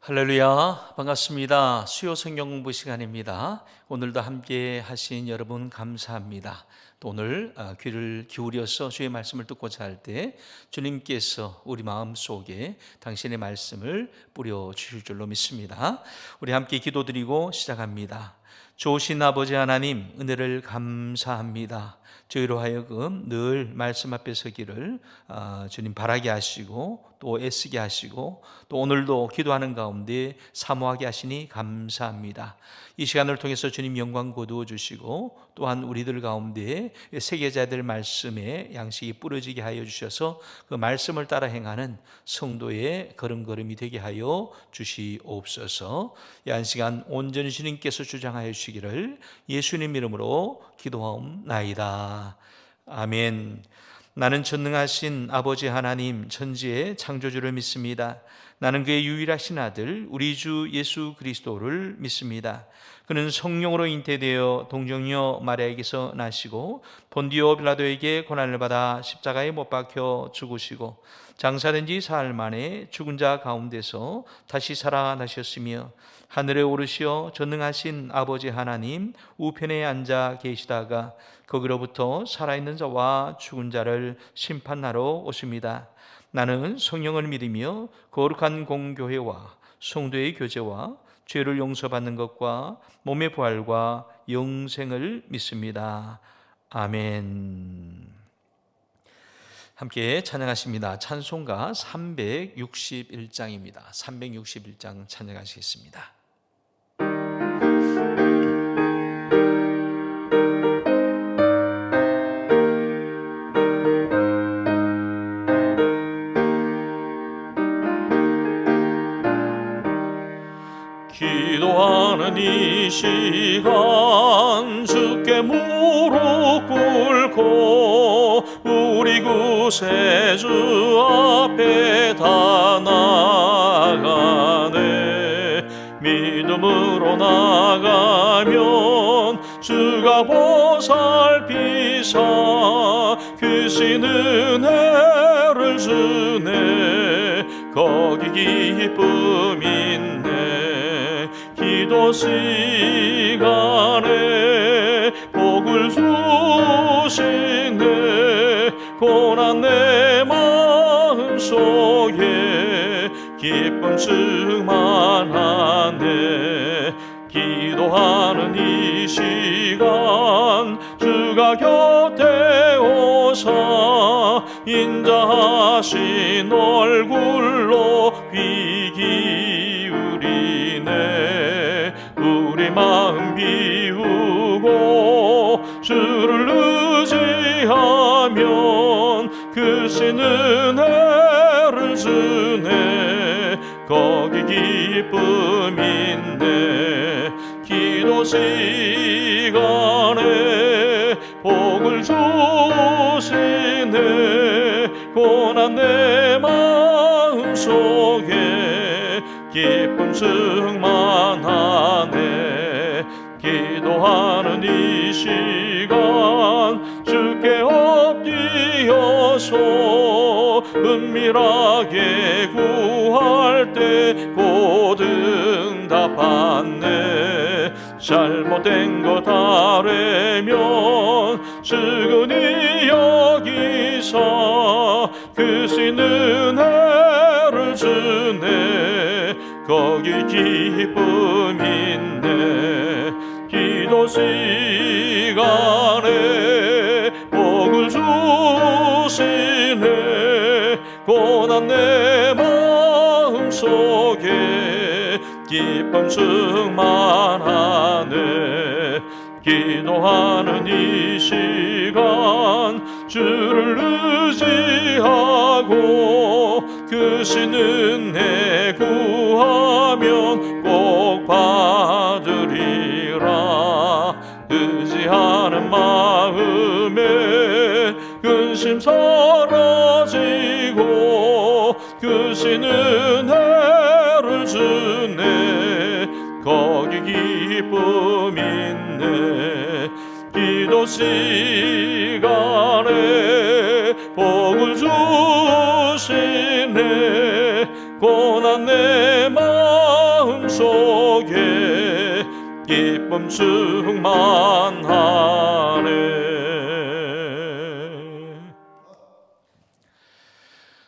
할렐루야, 반갑습니다. 수요 성경 공부 시간입니다. 오늘도 함께 하신 여러분 감사합니다. 또 오늘 귀를 기울여서 주의 말씀을 듣고자 할 때 주님께서 우리 마음속에 당신의 말씀을 뿌려주실 줄로 믿습니다. 우리 함께 기도드리고 시작합니다. 좋으신 아버지 하나님, 은혜를 감사합니다. 저희로 하여금 늘 말씀 앞에 서기를 주님 바라게 하시고 또 애쓰게 하시고 또 오늘도 기도하는 가운데 사모하게 하시니 감사합니다. 이 시간을 통해서 주님 영광 거두어 주시고 또한 우리들 가운데 세계자들 말씀에 양식이 뿌려지게 하여 주셔서 그 말씀을 따라 행하는 성도의 걸음걸음이 되게 하여 주시옵소서. 이 한 시간 온전히 주님께서 주장하여 주시기를 예수님 이름으로 기도하옵나이다. 아멘. 나는 전능하신 아버지 하나님 천지의 창조주를 믿습니다. 나는 그의 유일하신 아들 우리 주 예수 그리스도를 믿습니다. 그는 성령으로 잉태되어 동정녀 마리아에게서 나시고 본디오 빌라도에게 고난을 받아 십자가에 못 박혀 죽으시고 장사된 지 사흘 만에 죽은 자 가운데서 다시 살아나셨으며 하늘에 오르시어 전능하신 아버지 하나님 우편에 앉아 계시다가 거기로부터 살아있는 자와 죽은 자를 심판하러 오십니다. 나는 성령을 믿으며 거룩한 공교회와 성도의 교제와 죄를 용서받는 것과 몸의 부활과 영생을 믿습니다. 아멘. 함께 찬양하십니다. 찬송가 361장입니다. 361장 찬양하시겠습니다. 기도하는 이 시간 주께 무릎 꿇고 우리 구세주 앞에 다 나가네. 믿음으로 나가면 주가 보살피사 크신 은혜를 주네. 거기 기쁨 있네. 기도 시간에 복을 주시네. 고난 내 마음속에 기쁨 충만하네. 기도하는 이 시간 주가 곁에 오사 인자하신 얼굴로 귀 기울이네. 우리 마음 비우고 주를 의지하면 크신 은혜를 주네. 거기 기쁨 있네. 기도 시간에 복을 주시네. 고난 내 마음속에 기쁨 충만하네. 기도하는 이 시간 주께 엎드려서 은밀하게 구할 때 곧 응답받네. 잘못된 것 아뢰면 측은히 여기사 크신 은혜를 주네. 거기 기쁨 있네. 기도 시간에 복을 주시네. 고난 내 마음속에 기쁨 충만하네. 기도하는 이 시간 주를 의지하고 그 신 은혜 구하면 꼭 받으리라. 의지하는 마음에 근심 사라지고 그 신 은혜를 주네. 거기 기쁨 있네. 기도 시간에 복을 주시네. 고난 내 마음속에 기쁨 충만하네.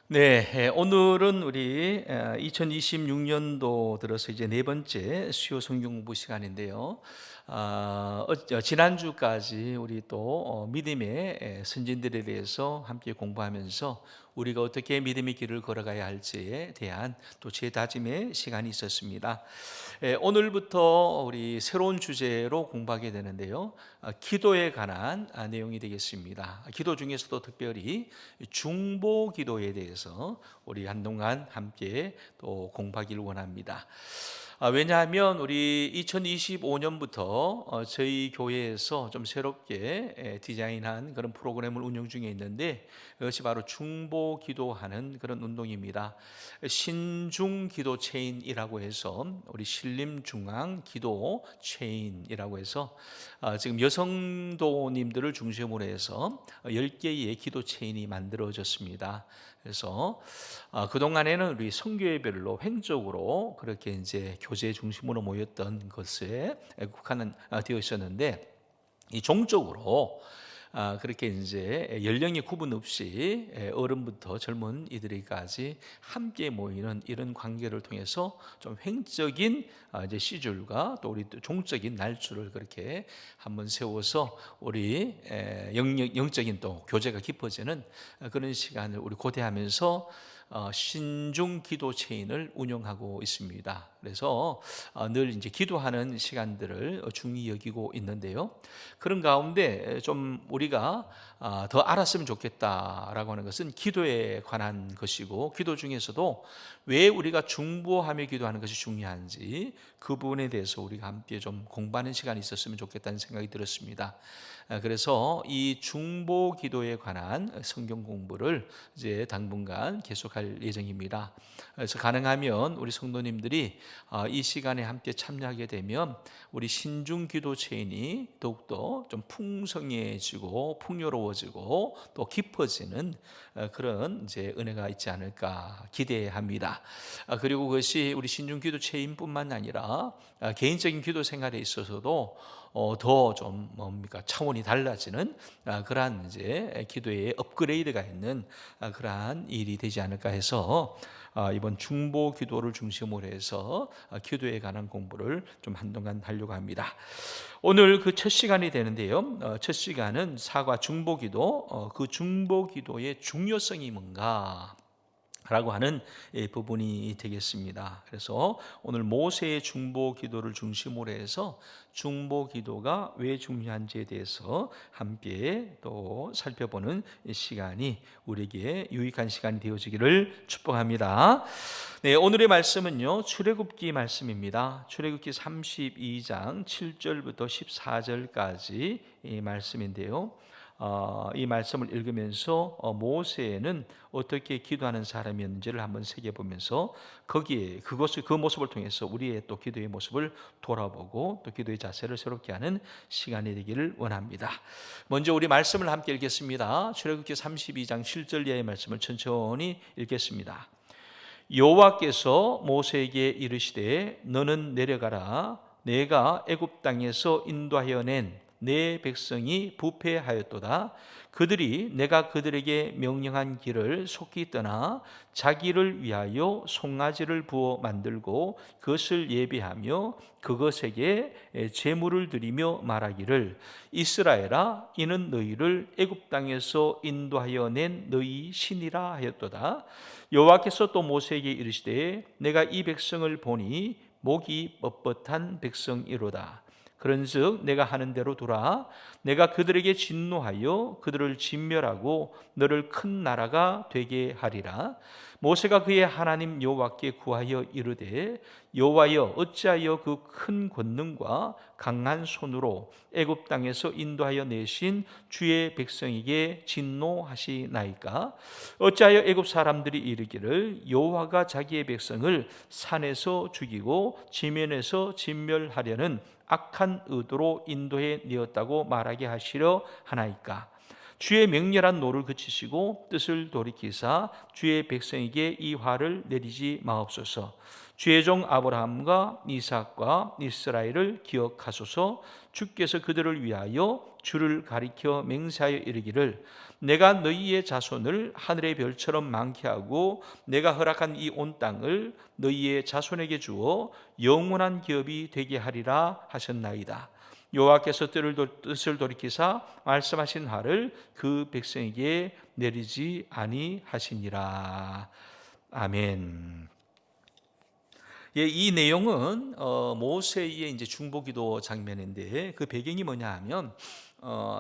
네, 오늘은 우리 2026년도 들어서 이제 네 번째 수요 성경 공부 시간인데요. 지난주까지 우리 또 믿음의 선진들에 대해서 함께 공부하면서 우리가 어떻게 믿음의 길을 걸어가야 할지에 대한 또 재다짐의 시간이 있었습니다. 오늘부터 우리 새로운 주제로 공부하게 되는데요. 기도에 관한 내용이 되겠습니다. 기도 중에서도 특별히 중보 기도에 대해서 우리 한동안 함께 또 공부하기를 원합니다. 왜냐하면 우리 2025년부터 저희 교회에서 좀 새롭게 디자인한 그런 프로그램을 운영 중에 있는데, 그것이 바로 중보 기도하는 그런 운동입니다. 신중 기도 체인이라고 해서 우리 신림중앙 기도 체인이라고 해서 지금 여성도님들을 중심으로 해서 10개의 기도 체인이 만들어졌습니다. 그래서 그동안에는 우리 선교회별로 횡적으로 그렇게 이제 교제 중심으로 모였던 것에 국한은 되어 있었는데, 이 종적으로 그렇게 이제 연령의 구분 없이 어른부터 젊은 이들에게까지 함께 모이는 이런 관계를 통해서 좀 횡적인 이제 시줄과 또 우리 종적인 날줄을 그렇게 한번 세워서 우리 영적인 또 교제가 깊어지는 그런 시간을 우리 고대하면서 신중 기도 체인을 운영하고 있습니다. 그래서 늘 이제 기도하는 시간들을 중히 여기고 있는데요. 그런 가운데 좀 우리가 더 알았으면 좋겠다라고 하는 것은 기도에 관한 것이고, 기도 중에서도 왜 우리가 중보하며 기도하는 것이 중요한지 그 부분에 대해서 우리가 함께 좀 공부하는 시간이 있었으면 좋겠다는 생각이 들었습니다. 그래서 이 중보 기도에 관한 성경 공부를 이제 당분간 계속할 예정입니다. 그래서 가능하면 우리 성도님들이 이 시간에 함께 참여하게 되면 우리 신중 기도 체인이 더욱더 좀 풍성해지고 풍요로워지고 또 깊어지는 그런 이제 은혜가 있지 않을까 기대합니다. 그리고 그것이 우리 신중 기도 체인뿐만 아니라 개인적인 기도 생활에 있어서도 더 좀 뭡니까 차원이 달라지는 그러한 이제 기도의 업그레이드가 있는 그러한 일이 되지 않을까 해서 이번 중보 기도를 중심으로 해서 기도에 관한 공부를 좀 한동안 하려고 합니다. 오늘 그 첫 시간이 되는데요. 첫 시간은 사과 중보 기도, 그 중보 기도의 중요성이 뭔가 라고 하는 부분이 되겠습니다. 그래서 오늘 모세의 중보 기도를 중심으로 해서 중보 기도가 왜 중요한지에 대해서 함께 또 살펴보는 시간이 우리에게 유익한 시간이 되어지기를 축복합니다. 네, 오늘의 말씀은요, 출애굽기 말씀입니다. 출애굽기 32장 7절부터 14절까지 이 말씀인데요. 이 말씀을 읽으면서 모세는 어떻게 기도하는 사람이었는지를 한번 새겨보면서 거기에 그 모습을 통해서 우리의 또 기도의 모습을 돌아보고 또 기도의 자세를 새롭게 하는 시간이 되기를 원합니다. 먼저 우리 말씀을 함께 읽겠습니다. 출애굽기 32장 7절 이하의 말씀을 천천히 읽겠습니다. 여호와께서 모세에게 이르시되 너는 내려가라. 내가 애굽 땅에서 인도하여 낸 내 백성이 부패하였도다. 그들이 내가 그들에게 명령한 길을 속히 떠나 자기를 위하여 송아지를 부어 만들고 그것을 예배하며 그것에게 제물을 드리며 말하기를 이스라엘아 이는 너희를 애굽 땅에서 인도하여 낸 너희 신이라 하였도다. 여호와께서 또 모세에게 이르시되 내가 이 백성을 보니 목이 뻣뻣한 백성이로다. 그런즉 내가 하는 대로 두라. 내가 그들에게 진노하여 그들을 진멸하고 너를 큰 나라가 되게 하리라. 모세가 그의 하나님 여호와께 구하여 이르되 여호와여 어찌하여 그 큰 권능과 강한 손으로 애굽 땅에서 인도하여 내신 주의 백성에게 진노하시나이까? 어찌하여 애굽 사람들이 이르기를 여호와가 자기의 백성을 산에서 죽이고 지면에서 진멸하려는 악한 의도로 인도해 내었다고 말하게 하시려 하나이까? 주의 맹렬한 노를 그치시고 뜻을 돌이키사 주의 백성에게 이 화를 내리지 마옵소서. 주의 종 아브라함과 이삭과 이스라엘을 기억하소서. 주께서 그들을 위하여 주를 가리켜 맹세하여 이르기를 내가 너희의 자손을 하늘의 별처럼 많게 하고 내가 허락한 이 온 땅을 너희의 자손에게 주어 영원한 기업이 되게 하리라 하셨나이다. 여호와께서 뜻을 돌이키사 말씀하신 화를 그 백성에게 내리지 아니하시니라. 아멘. 예, 이 내용은 모세의 이제 중보기도 장면인데 그 배경이 뭐냐 하면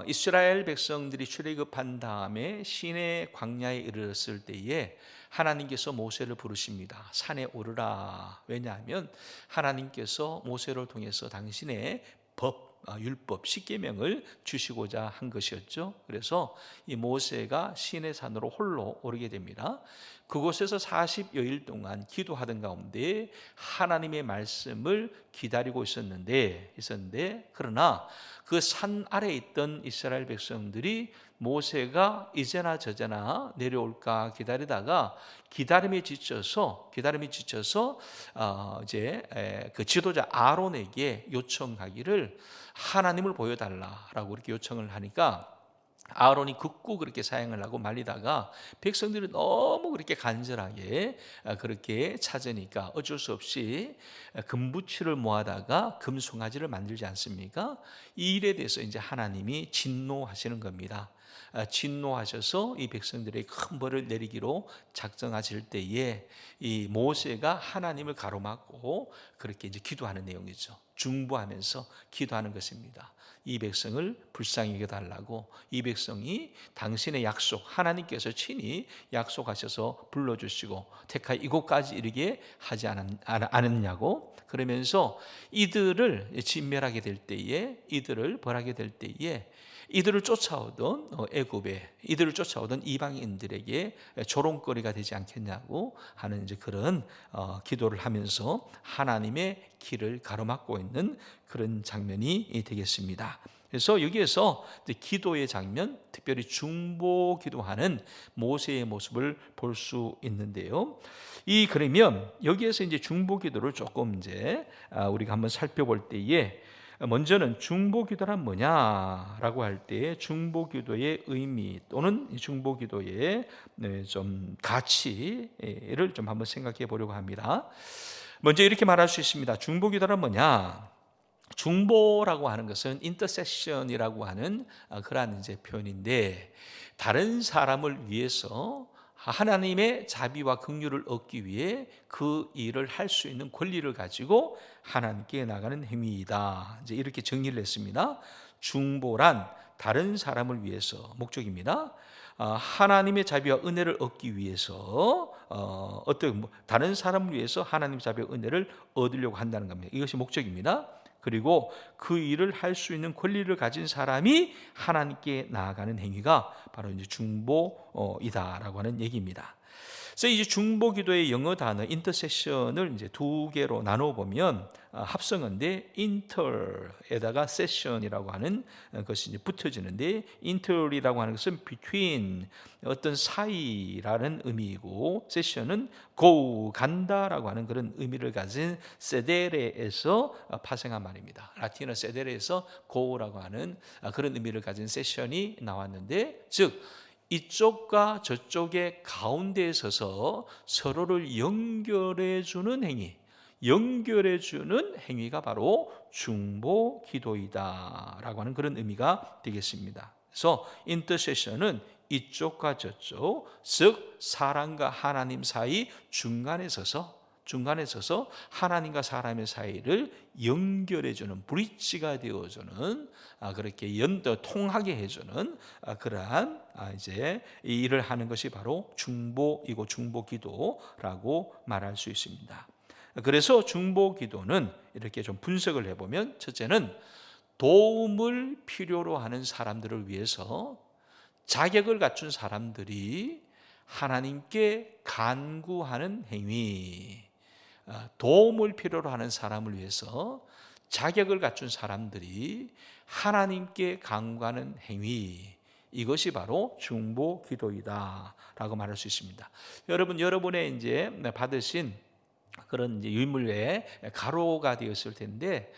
이스라엘 백성들이 출애굽한 다음에 시내 광야에 이르렀을 때에 하나님께서 모세를 부르십니다. 산에 오르라. 왜냐하면 하나님께서 모세를 통해서 당신의 율법, 십계명을 주시고자 한 것이었죠. 그래서 이 모세가 시내 산으로 홀로 오르게 됩니다. 그곳에서 40여일 동안 기도하던 가운데 하나님의 말씀을 기다리고 있었는데 그러나 그 산 아래에 있던 이스라엘 백성들이 모세가 이제나 저제나 내려올까 기다리다가 기다림에 지쳐서 이제 그 지도자 아론에게 요청하기를 하나님을 보여달라라고 이렇게 요청을 하니까 아론이 극구 그렇게 사양을 하고 말리다가 백성들이 너무 그렇게 간절하게 그렇게 찾으니까 어쩔 수 없이 금부치를 모아다가 금송아지를 만들지 않습니까? 이 일에 대해서 이제 하나님이 진노하시는 겁니다. 진노하셔서 이 백성들의 큰 벌을 내리기로 작정하실 때에 이 모세가 하나님을 가로막고 그렇게 이제 기도하는 내용이죠. 중보하면서 기도하는 것입니다. 이 백성을 불쌍히 여겨달라고, 이 백성이 당신의 약속, 하나님께서 친히 약속하셔서 불러주시고 택하여 이곳까지 이르게 하지 않았냐고. 그러면서 이들을 진멸하게 될 때에, 이들을 벌하게 될 때에 이들을 쫓아오던 애굽에 이들을 쫓아오던 이방인들에게 조롱거리가 되지 않겠냐고 하는 이제 그런 기도를 하면서 하나님의 길을 가로막고 있는 그런 장면이 되겠습니다. 그래서 여기에서 기도의 장면, 특별히 중보 기도하는 모세의 모습을 볼 수 있는데요. 그러면 여기에서 이제 중보 기도를 조금 이제 우리가 한번 살펴볼 때에 먼저는 중보기도란 뭐냐라고 할 때 중보기도의 의미 또는 중보기도의 좀 가치를 좀 한번 생각해 보려고 합니다. 먼저 이렇게 말할 수 있습니다. 중보기도란 뭐냐? 중보라고 하는 것은 인터세션이라고 하는 그러한 이제 표현인데 다른 사람을 위해서 하나님의 자비와 긍휼을 얻기 위해 그 일을 할 수 있는 권리를 가지고 하나님께 나가는 행위이다. 이제 이렇게 정리를 했습니다. 중보란 다른 사람을 위해서 목적입니다. 하나님의 자비와 은혜를 얻기 위해서 다른 사람을 위해서 하나님의 자비와 은혜를 얻으려고 한다는 겁니다. 이것이 목적입니다. 그리고 그 일을 할 수 있는 권리를 가진 사람이 하나님께 나아가는 행위가 바로 이제 중보이다라고 하는 얘기입니다. 그래서 이제 중보기도의 영어 단어 인터세션을 이제 두 개로 나눠 보면 합성어인데 inter에다가 session이라고 하는 것이 이제 붙어지는데 inter이라고 하는 것은 between 어떤 사이라는 의미이고 session은 go 간다라고 하는 그런 의미를 가진 세데레에서 파생한 말입니다. 라틴어 세데레에서 go라고 하는 그런 의미를 가진 세션이 나왔는데 즉 이쪽과 저쪽의 가운데에 서서 서로를 연결해 주는 행위, 연결해 주는 행위가 바로 중보 기도이다라고 하는 그런 의미가 되겠습니다. 그래서 인터세션은 이쪽과 저쪽, 즉 사람과 하나님 사이 중간에 서서 하나님과 사람의 사이를 연결해 주는, 브릿지가 되어 주는, 그렇게 통하게 해 주는 그러한 이제 이 일을 하는 것이 바로 중보이고 중보기도라고 말할 수 있습니다. 그래서 중보기도는 이렇게 좀 분석을 해 보면 첫째는 도움을 필요로 하는 사람들을 위해서 자격을 갖춘 사람들이 하나님께 간구하는 행위, 도움을 필요로 하는 사람을 위해서 자격을 갖춘 사람들이 하나님께 간구하는 행위, 이것이 바로 중보 기도이다라고 말할 수 있습니다. 여러분의 이제 받으신 그런 이제 유인물에 가로가 되었을 텐데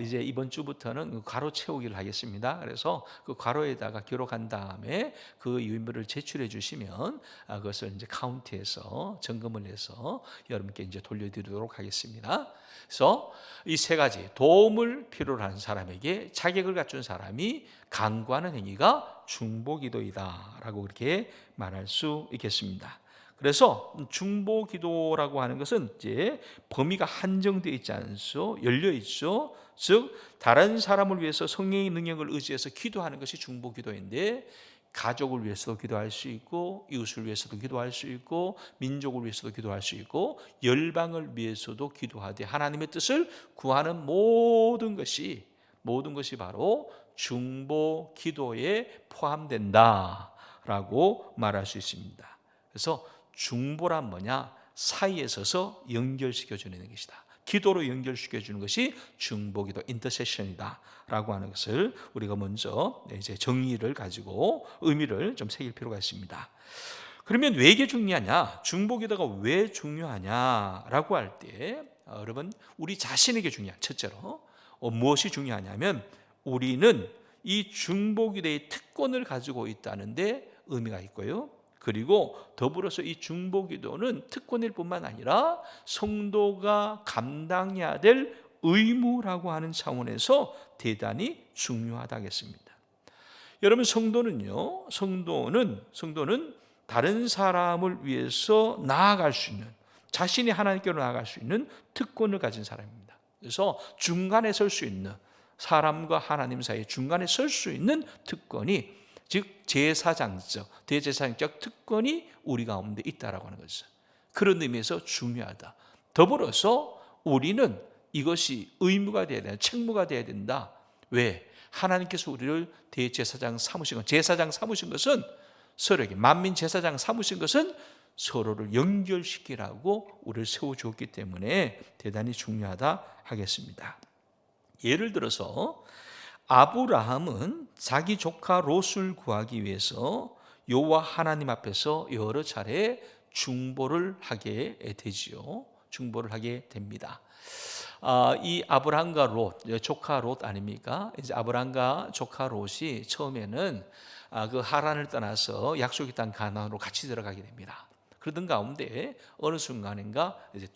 이제 이번 주부터는 가로 채우기를 하겠습니다. 그래서 그 가로에다가 기록한 다음에 그 유인물을 제출해 주시면 그것을 이제 카운트해서 점검을 해서 여러분께 이제 돌려드리도록 하겠습니다. 그래서 이 세 가지 도움을 필요로 하는 사람에게 자격을 갖춘 사람이 간구하는 행위가 중보기도이다라고 그렇게 말할 수 있겠습니다. 그래서 중보기도라고 하는 것은 이제 범위가 한정되어 있지 않소, 열려 있죠. 즉 다른 사람을 위해서 성령의 능력을 의지해서 기도하는 것이 중보기도인데 가족을 위해서도 기도할 수 있고 이웃을 위해서도 기도할 수 있고 민족을 위해서도 기도할 수 있고 열방을 위해서도 기도하되 하나님의 뜻을 구하는 모든 것이 바로 중보기도에 포함된다라고 말할 수 있습니다. 그래서 중보란 뭐냐? 사이에 서서 연결시켜주는 것이다. 기도로 연결시켜주는 것이 중보기도 인터세션이다라고 하는 것을 우리가 먼저 이제 정의를 가지고 의미를 좀 새길 필요가 있습니다. 그러면 왜 이게 중요하냐? 중보기도가 왜 중요하냐라고 할 때 여러분 우리 자신에게 중요한 첫째로 무엇이 중요하냐면 우리는 이 중보기도의 특권을 가지고 있다는데 의미가 있고요. 그리고 더불어서 이 중보기도는 특권일 뿐만 아니라 성도가 감당해야 될 의무라고 하는 차원에서 대단히 중요하다겠습니다. 여러분 성도는 다른 사람을 위해서 나아갈 수 있는, 자신이 하나님께로 나아갈 수 있는 특권을 가진 사람입니다. 그래서 중간에 설 수 있는, 사람과 하나님 사이에 중간에 설 수 있는 특권이, 즉 제사장적, 대제사장적 특권이 우리 가운데 있다라고 하는 거죠. 그런 의미에서 중요하다. 더불어서 우리는 이것이 의무가 되어야 된다, 책무가 되어야 된다. 왜? 하나님께서 우리를 대제사장 삼으신 것, 제사장 삼으신 것은 서로에게, 만민 제사장 삼으신 것은 서로를 연결시키라고 우리를 세워주었기 때문에 대단히 중요하다 하겠습니다. 예를 들어서 아브라함은 자기 조카 롯을 구하기 위해서 여호와 하나님 앞에서 여러 차례 중보를 하게 되지요. 중보를 하게 됩니다. 이 아브라함과 롯, 조카 롯 아닙니까? 이제 아브라함과 조카 롯이 처음에는 그 하란을 떠나서 약속의 땅 가나안으로 같이 들어가게 됩니다. 그러던 가운데 어느 순간인가 이제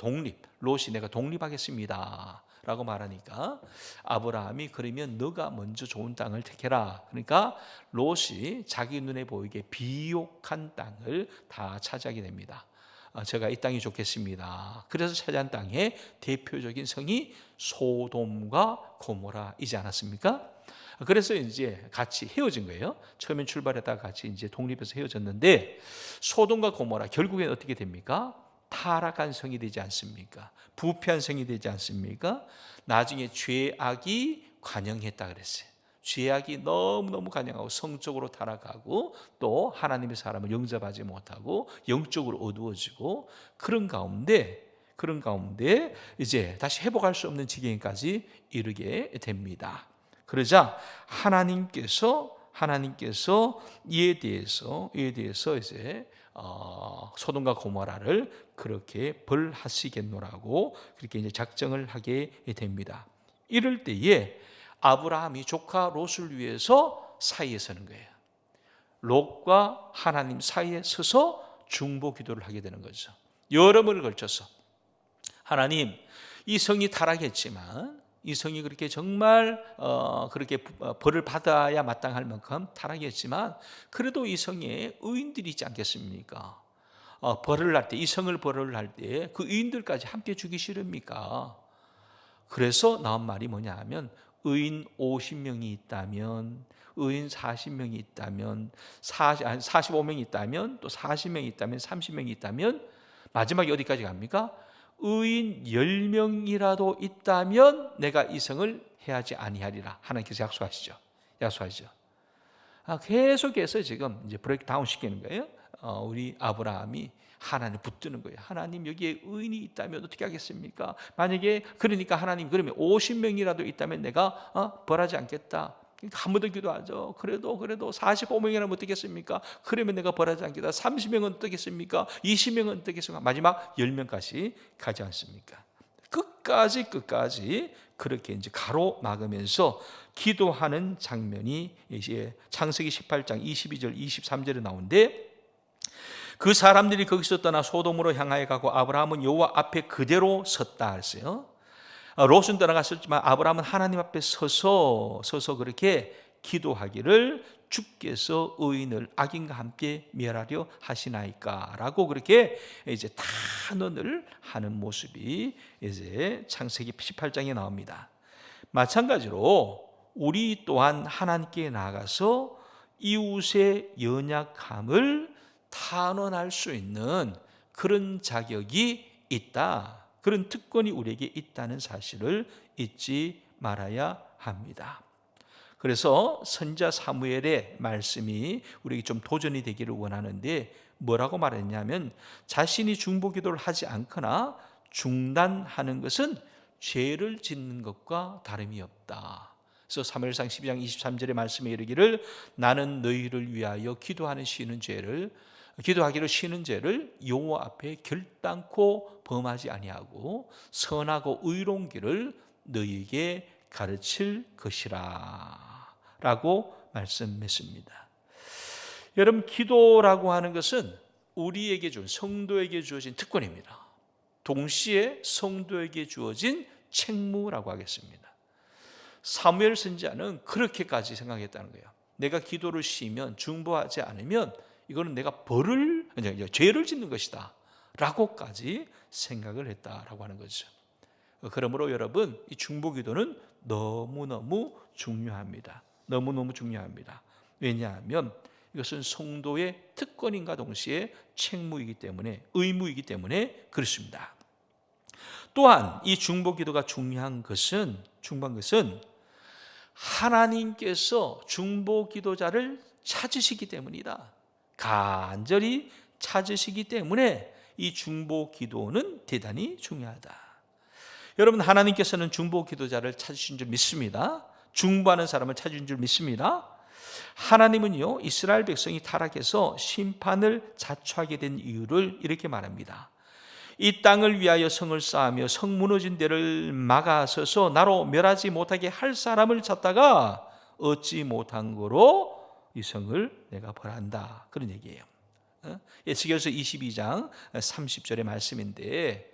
롯이 내가 독립하겠습니다 라고 말하니까 아브라함이 그러면 너가 먼저 좋은 땅을 택해라. 그러니까 롯이 자기 눈에 보이게 비옥한 땅을 다 차지하게 됩니다. 제가 이 땅이 좋겠습니다. 그래서 차지한 땅의 대표적인 성이 소돔과 고모라이지 않았습니까? 그래서 이제 같이 헤어진 거예요. 처음엔 출발했다가 같이 이제 독립해서 헤어졌는데 소돔과 고모라 결국엔 어떻게 됩니까? 타락한 성이 되지 않습니까? 부패한 성이 되지 않습니까? 나중에 죄악이 관영했다 그랬어요. 죄악이 너무너무 간영하고 성적으로 타락하고 또 하나님의 사람을 영접하지 못하고 영적으로 어두워지고 그런 가운데 이제 다시 회복할 수 없는 지경까지 이르게 됩니다. 그러자 하나님께서 이에 대해서 이제 소돔과 고모라를 그렇게 벌하시겠노라고 그렇게 이제 작정을 하게 됩니다. 이럴 때에 아브라함이 조카 롯을 위해서 사이에 서는 거예요. 롯과 하나님 사이에 서서 중보 기도를 하게 되는 거죠. 여러 번을 걸쳐서 하나님, 이 성이 타락했지만 이 성이 그렇게 정말 그렇게 벌을 받아야 마땅할 만큼 타락했지만 그래도 이 성에 의인들이 있지 않겠습니까? 벌을 할 때, 이 성을 벌을 할 때 그 의인들까지 함께 주기 싫습니까? 그래서 나온 말이 뭐냐 하면 의인 50명이 있다면, 의인 40명이 있다면, 45명이 있다면, 또 40명이 있다면, 30명이 있다면 마지막에 어디까지 갑니까? 의인 10명이라도 있다면 내가 이 성을 해하지 아니하리라. 하나님께서 약속하시죠. 계속해서 지금 이제 브레이크다운 시키는 거예요. 우리 아브라함이 하나님 붙드는 거예요. 하나님, 여기에 의인이 있다면 어떻게 하겠습니까? 만약에 그러니까 하나님, 그러면 50명이라도 있다면 내가 벌하지 않겠다. 한 번 더 기도하죠. 그래도 45명이라면 어떻겠습니까? 그러면 내가 벌하지 않겠다. 30명은 어떻겠습니까? 20명은 어떻겠습니까? 마지막 10명까지 가지 않습니까? 끝까지 그렇게 이제 가로막으면서 기도하는 장면이 이제 창세기 18장 22절 23절에 나오는데, 그 사람들이 거기서 떠나 소돔으로 향하여 가고 아브라함은 여호와 앞에 그대로 섰다 했어요. 롯은 떠나갔었지만 아브라함은 하나님 앞에 서서 그렇게 기도하기를, 주께서 의인을 악인과 함께 멸하려 하시나이까라고 그렇게 이제 탄원을 하는 모습이 이제 창세기 18장에 나옵니다. 마찬가지로 우리 또한 하나님께 나가서 이웃의 연약함을 탄원할 수 있는 그런 자격이 있다, 그런 특권이 우리에게 있다는 사실을 잊지 말아야 합니다. 그래서 선지자 사무엘의 말씀이 우리에게 좀 도전이 되기를 원하는데, 뭐라고 말했냐면 자신이 중보 기도를 하지 않거나 중단하는 것은 죄를 짓는 것과 다름이 없다. 그래서 사무엘상 12장 23절의 말씀에 이르기를 나는 너희를 위하여 기도하기를 쉬는 죄를 여호와 앞에 결단코 범하지 아니하고 선하고 의로운 길을 너희에게 가르칠 것이라 라고 말씀했습니다. 여러분, 기도라고 하는 것은 우리에게 성도에게 주어진 특권입니다. 동시에 성도에게 주어진 책무라고 하겠습니다. 사무엘 선지자는 그렇게까지 생각했다는 거예요. 내가 기도를 쉬면, 중보하지 않으면 이거는 내가 죄를 짓는 것이다 라고까지 생각을 했다라고 하는 거죠. 그러므로 여러분, 이 중보기도는 너무너무 중요합니다. 왜냐하면 이것은 성도의 특권인가 동시에 책무이기 때문에, 의무이기 때문에 그렇습니다. 또한 이 중보기도가 중요한 것은 하나님께서 중보기도자를 찾으시기 때문이다. 간절히 찾으시기 때문에 이 중보기도는 대단히 중요하다. 여러분, 하나님께서는 중보기도자를 찾으신 줄 믿습니다. 중보하는 사람을 찾으신 줄 믿습니다. 하나님은요, 이스라엘 백성이 타락해서 심판을 자초하게 된 이유를 이렇게 말합니다. 이 땅을 위하여 성을 쌓으며 성 무너진 데를 막아서서 나로 멸하지 못하게 할 사람을 찾다가 얻지 못한 거로 이 성을 내가 벌한다, 그런 얘기예요. 에스겔서 22장 30절의 말씀인데,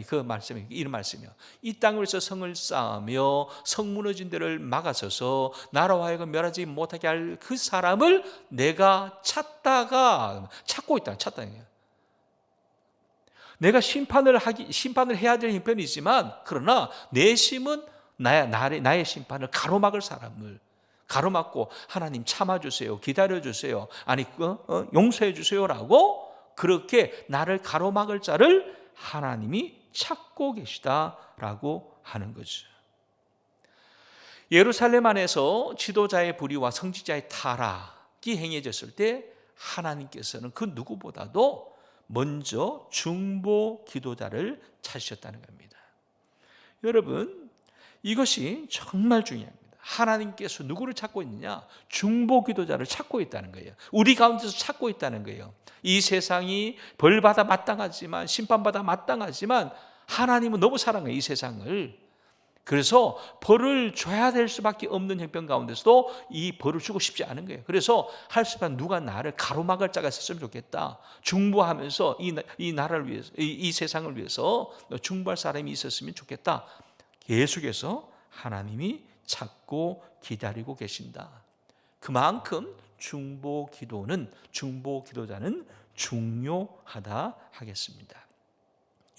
그 말씀이 이런 말씀이요. 이 땅을 위해서 성을 쌓으며 성 무너진 데를 막아서서 나로 하여금 멸하지 못하게 할 그 사람을 내가 찾고 있다는 거예요. 내가 심판을 해야 될 형편이지만, 그러나 내 심은 나의 심판을 가로막을 사람을 가로막고, 하나님 참아주세요, 기다려주세요, 아니 용서해주세요라고 그렇게 나를 가로막을 자를 하나님이 찾고 계시다라고 하는 거죠. 예루살렘 안에서 지도자의 불의와 성직자의 타락이 행해졌을 때 하나님께서는 그 누구보다도 먼저 중보 기도자를 찾으셨다는 겁니다. 여러분, 이것이 정말 중요합니다. 하나님께서 누구를 찾고 있느냐? 중보 기도자를 찾고 있다는 거예요. 우리 가운데서 찾고 있다는 거예요. 이 세상이 벌받아 마땅하지만, 심판받아 마땅하지만 하나님은 너무 사랑해요, 이 세상을. 그래서 벌을 줘야 될 수밖에 없는 형편 가운데서도 이 벌을 주고 싶지 않은 거예요. 그래서 할 수만 누가 나를 가로막을 자가 있었으면 좋겠다. 중보하면서 이 나라를 위해서, 이 세상을 위해서 중보할 사람이 있었으면 좋겠다. 계속해서 하나님이 찾고 기다리고 계신다. 그만큼 중보 기도자는 중요하다 하겠습니다.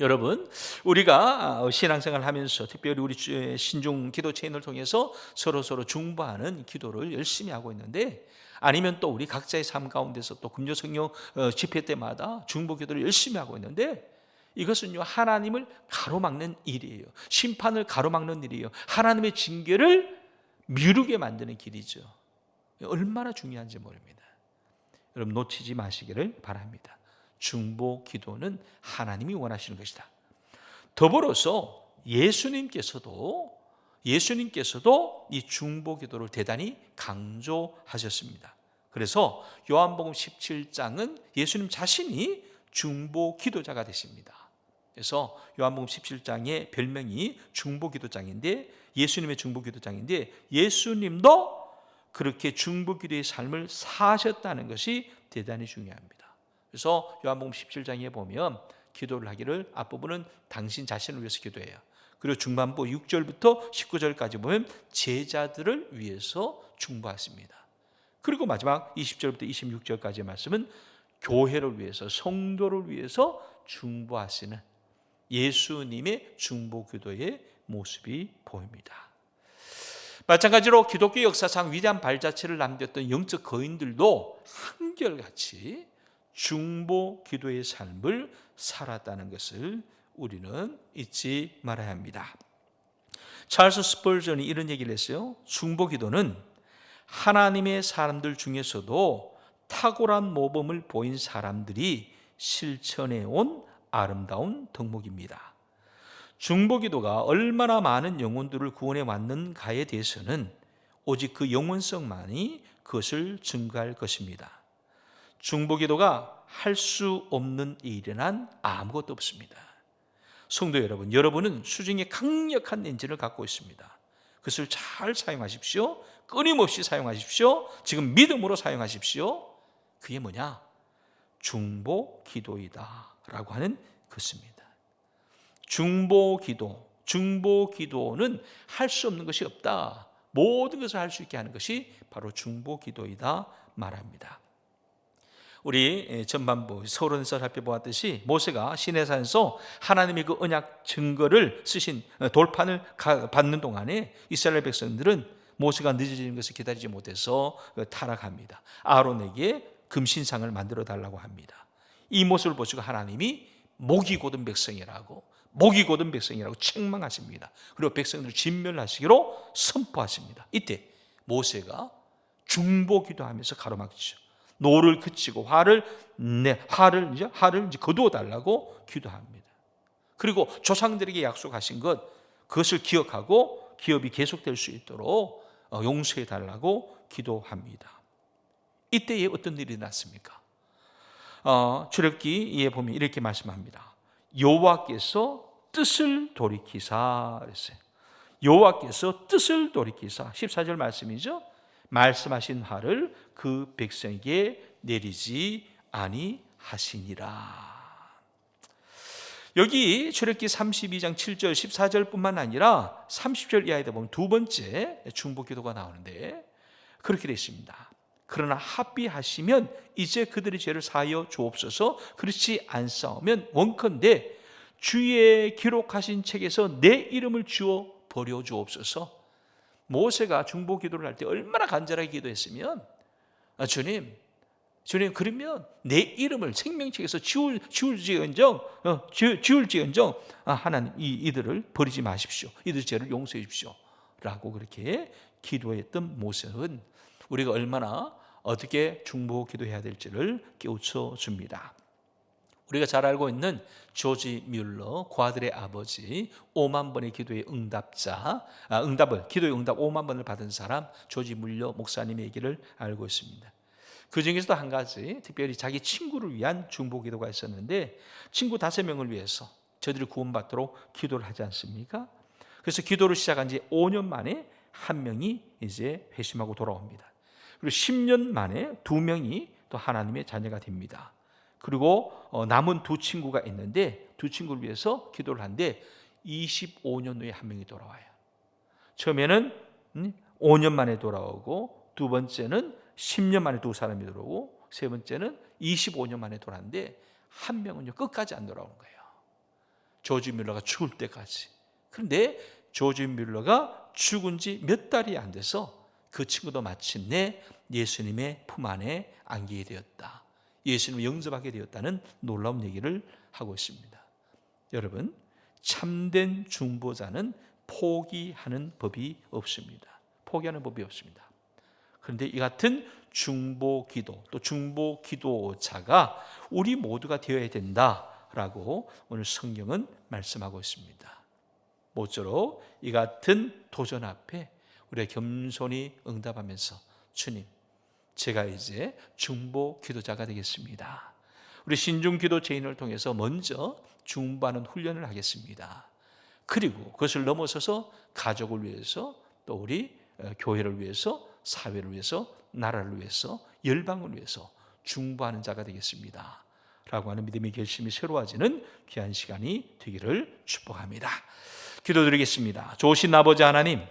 여러분, 우리가 신앙생활을 하면서 특별히 우리 신중 기도 체인을 통해서 서로 중보하는 기도를 열심히 하고 있는데, 아니면 또 우리 각자의 삶 가운데서 또 금요 성령 집회 때마다 중보 기도를 열심히 하고 있는데, 이것은요 하나님을 가로막는 일이에요. 심판을 가로막는 일이에요. 하나님의 징계를 미루게 만드는 길이죠. 얼마나 중요한지 모릅니다. 여러분, 놓치지 마시기를 바랍니다. 중보 기도는 하나님이 원하시는 것이다. 더불어서 예수님께서도 이 중보 기도를 대단히 강조하셨습니다. 그래서 요한복음 17장은 예수님 자신이 중보 기도자가 되십니다. 그래서 요한복음 17장의 별명이 중보 기도장인데, 예수님의 중보 기도장인데, 예수님도 그렇게 중보 기도의 삶을 사셨다는 것이 대단히 중요합니다. 그래서 요한복음 17장에 보면 기도를 하기를, 앞부분은 당신 자신을 위해서 기도해요. 그리고 중반부 6절부터 19절까지 보면 제자들을 위해서 중보하십니다. 그리고 마지막 20절부터 26절까지의 말씀은 교회를 위해서, 성도를 위해서 중보하시는 예수님의 중보 기도의 모습이 보입니다. 마찬가지로 기독교 역사상 위대한 발자취를 남겼던 영적 거인들도 한결같이 중보 기도의 삶을 살았다는 것을 우리는 잊지 말아야 합니다. 찰스 스펄전이 이런 얘기를 했어요. 중보 기도는 하나님의 사람들 중에서도 탁월한 모범을 보인 사람들이 실천해 온 아름다운 덕목입니다. 중보 기도가 얼마나 많은 영혼들을 구원해 왔는가에 대해서는 오직 그 영혼성만이 그것을 증거할 것입니다. 중보 기도가 할 수 없는 일이란 아무것도 없습니다. 성도 여러분, 여러분은 수중에 강력한 엔진을 갖고 있습니다. 그것을 잘 사용하십시오. 끊임없이 사용하십시오. 지금 믿음으로 사용하십시오. 그게 뭐냐? 중보 기도이다 라고 하는 것입니다. 중보 기도는 할 수 없는 것이 없다. 모든 것을 할 수 있게 하는 것이 바로 중보 기도이다 말합니다. 우리 전반부 서론에서 살펴보았듯이 모세가 시내산에서 하나님의 그 언약 증거를 쓰신 돌판을 받는 동안에 이스라엘 백성들은 모세가 늦어지는 것을 기다리지 못해서 타락합니다. 아론에게 금신상을 만들어 달라고 합니다. 이 모습을 보시고 하나님이 목이 곧은 백성이라고 책망하십니다. 그리고 백성들을 진멸하시기로 선포하십니다. 이때 모세가 중보 기도하면서 가로막죠. 노를 그치고 화를 거두어 달라고 기도합니다. 그리고 조상들에게 약속하신 그것을 기억하고 기업이 계속될 수 있도록 용서해 달라고 기도합니다. 이때에 어떤 일이 났습니까? 출애굽기에 보면 이렇게 말씀합니다. 여호와께서 뜻을 돌이키사 그랬어요. 여호와께서 뜻을 돌이키사 14절 말씀이죠. 말씀하신 화를 그 백성에게 내리지 아니하시니라. 여기 출애굽기 32장 7절 14절뿐만 아니라 30절 이하에도 보면 두 번째 중보 기도가 나오는데 그렇게 되어 있습니다. 그러나 합의하시면 이제 그들의 죄를 사하여 주옵소서. 그렇지 않사오면 원컨대 주의 기록하신 책에서 내 이름을 지워 버려 주옵소서. 모세가 중보 기도를 할 때 얼마나 간절하게 기도했으면 주님 그러면 내 이름을 생명책에서 지울지언정 하나님 이들을 버리지 마십시오. 이들 죄를 용서해 주십시오 라고 그렇게 기도했던 모습은 우리가 얼마나 어떻게 중보 기도해야 될지를 깨우쳐 줍니다. 우리가 잘 알고 있는 조지 뮬러, 고아들의 아버지, 5만 번의 기도의 기도의 응답 5만 번을 받은 사람 조지 뮬러 목사님의 얘기를 알고 있습니다. 그 중에서도 한 가지, 특별히 자기 친구를 위한 중보 기도가 있었는데, 친구 5명을 위해서 저들이 구원받도록 기도를 하지 않습니까? 그래서 기도를 시작한 지 5년 만에 한 명이 이제 회심하고 돌아옵니다. 그리고 10년 만에 2명이 또 하나님의 자녀가 됩니다. 그리고 남은 2 친구가 있는데, 2 친구를 위해서 기도를 하는데 25년 후에 한 명이 돌아와요. 처음에는 5년 만에 돌아오고, 두 번째는 10년 만에 2 사람이 돌아오고, 세 번째는 25년 만에 돌아왔는데 한 명은요 끝까지 안 돌아오는 거예요. 조지 뮬러가 죽을 때까지. 그런데 조지 뮬러가 죽은 지 몇 달이 안 돼서 그 친구도 마침내 예수님의 품 안에 안기게 되었다, 예수님을 영접하게 되었다는 놀라운 얘기를 하고 있습니다. 여러분, 참된 중보자는 포기하는 법이 없습니다. 포기하는 법이 없습니다. 그런데 이 같은 중보 기도, 또 중보 기도자가 우리 모두가 되어야 된다라고 오늘 성경은 말씀하고 있습니다. 모쪼록 이 같은 도전 앞에 우리가 겸손히 응답하면서, 주님, 제가 이제 중보 기도자가 되겠습니다. 우리 신중 기도 제인을 통해서 먼저 중보하는 훈련을 하겠습니다. 그리고 그것을 넘어서서 가족을 위해서, 또 우리 교회를 위해서, 사회를 위해서, 나라를 위해서, 열방을 위해서 중보하는 자가 되겠습니다 라고 하는 믿음의 결심이 새로워지는 귀한 시간이 되기를 축복합니다. 기도드리겠습니다. 좋으신 아버지 하나님,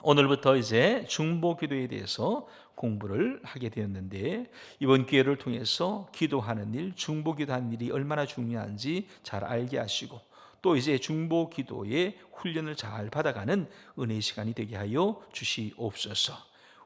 오늘부터 이제 중보 기도에 대해서 공부를 하게 되었는데, 이번 기회를 통해서 기도하는 일, 중보 기도하는 일이 얼마나 중요한지 잘 알게 하시고, 또 이제 중보 기도의 훈련을 잘 받아가는 은혜의 시간이 되게 하여 주시옵소서.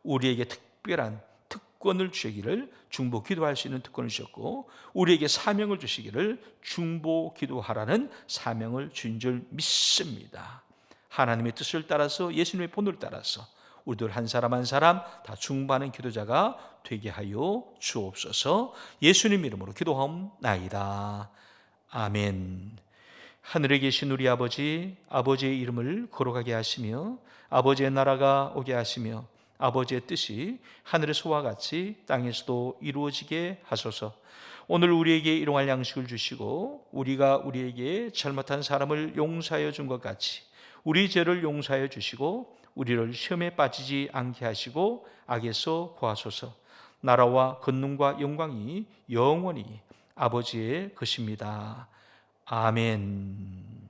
우리에게 특별한 특권을 주시기를, 중보 기도할 수 있는 특권을 주셨고, 우리에게 사명을 주시기를 중보 기도하라는 사명을 주신 줄 믿습니다. 하나님의 뜻을 따라서, 예수님의 본을 따라서 우리들 한 사람 한 사람 다 중보하는 기도자가 되게 하여 주옵소서. 예수님 이름으로 기도하옵나이다. 아멘. 하늘에 계신 우리 아버지, 아버지의 이름을 거룩하게 하시며 아버지의 나라가 오게 하시며 아버지의 뜻이 하늘에서와 같이 땅에서도 이루어지게 하소서. 오늘 우리에게 일용할 양식을 주시고, 우리가 우리에게 잘못한 사람을 용서하여 준 것 같이 우리 죄를 용서하여 주시고, 우리를 시험에 빠지지 않게 하시고 악에서 구하소서. 나라와 권능과 영광이 영원히 아버지의 것입니다. 아멘.